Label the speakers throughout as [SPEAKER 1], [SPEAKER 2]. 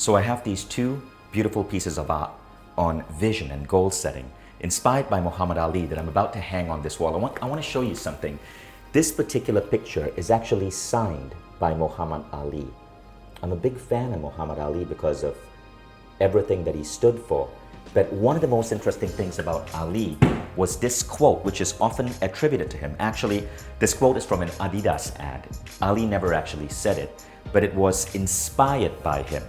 [SPEAKER 1] So I have these two beautiful pieces of art on vision and goal setting, inspired by Muhammad Ali, that I'm about to hang on this wall. I want to show you something. This particular picture is actually signed by Muhammad Ali. I'm a big fan of Muhammad Ali because of everything that he stood for. But one of the most interesting things about Ali was this quote, which is often attributed to him. Actually, this quote is from an Adidas ad. Ali never actually said it, but it was inspired by him.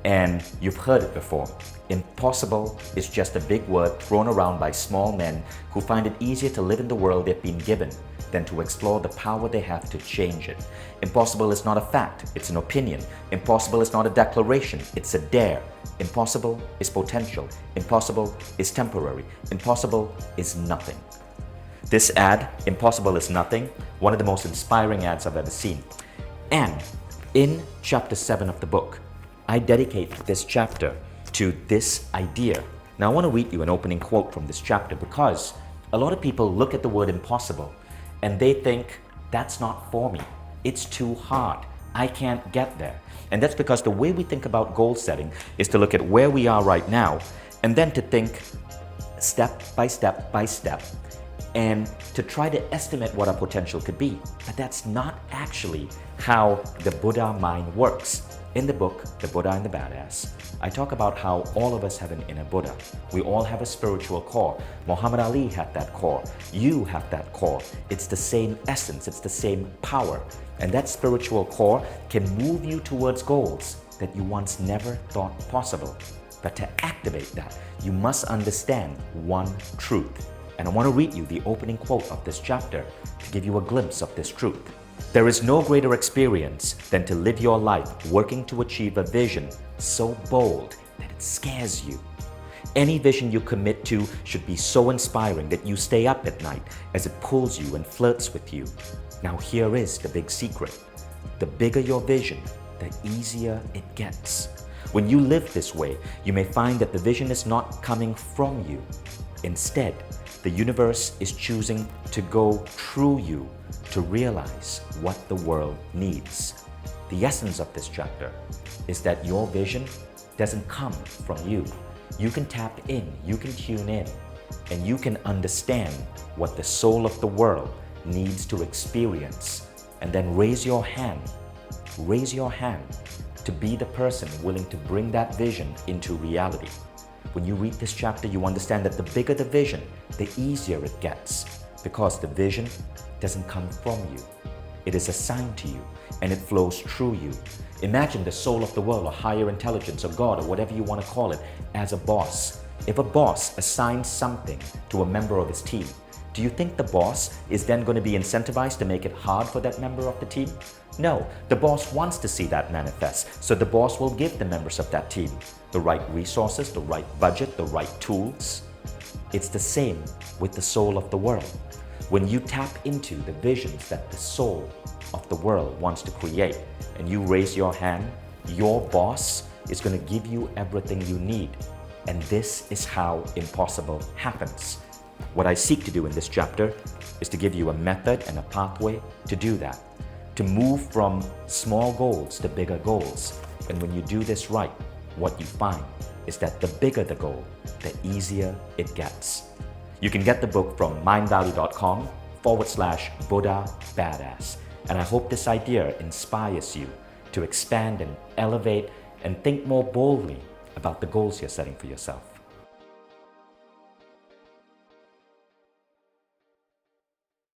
[SPEAKER 1] And you've heard it before. Impossible is just a big word thrown around by small men who find it easier to live in the world they've been given than to explore the power they have to change it. Impossible is not a fact, it's an opinion. Impossible is not a declaration, it's a dare. Impossible is potential. Impossible is temporary. Impossible is nothing. This ad, Impossible is Nothing, one of the most inspiring ads I've ever seen. And in chapter 7 of the book, I dedicate this chapter to this idea. Now I want to read you an opening quote from this chapter because a lot of people look at the word impossible and they think, that's not for me. It's too hard. I can't get there. And that's because the way we think about goal setting is to look at where we are right now and then to think step by step by step and to try to estimate what our potential could be. But that's not actually how the Buddha mind works. In the book, The Buddha and the Badass, I talk about how all of us have an inner Buddha. We all have a spiritual core. Muhammad Ali had that core. You have that core. It's the same essence. It's the same power. And that spiritual core can move you towards goals that you once never thought possible. But to activate that, you must understand one truth. And I want to read you the opening quote of this chapter to give you a glimpse of this truth. There is no greater experience than to live your life working to achieve a vision so bold that it scares you. Any vision you commit to should be so inspiring that you stay up at night as it pulls you and flirts with you. Now here is the big secret. The bigger your vision, the easier it gets. When you live this way, you may find that the vision is not coming from you. Instead, the universe is choosing to go through you to realize what the world needs. The essence of this chapter is that your vision doesn't come from you. You can tap in, you can tune in, and you can understand what the soul of the world needs to experience, and then raise your hand to be the person willing to bring that vision into reality. When you read this chapter, you understand that the bigger the vision, the easier it gets, because the vision doesn't come from you. It is assigned to you, and it flows through you. Imagine the soul of the world, or higher intelligence, or God, or whatever you want to call it, as a boss. If a boss assigns something to a member of his team, do you think the boss is then going to be incentivized to make it hard for that member of the team? No, the boss wants to see that manifest, so the boss will give the members of that team the right resources, the right budget, the right tools. It's the same with the soul of the world. When you tap into the visions that the soul of the world wants to create and you raise your hand, your boss is going to give you everything you need. And this is how impossible happens. What I seek to do in this chapter is to give you a method and a pathway to do that, to move from small goals to bigger goals. And when you do this right, what you find is that the bigger the goal, the easier it gets. You can get the book from mindvalley.com/Buddha Badass. And I hope this idea inspires you to expand and elevate and think more boldly about the goals you're setting for yourself.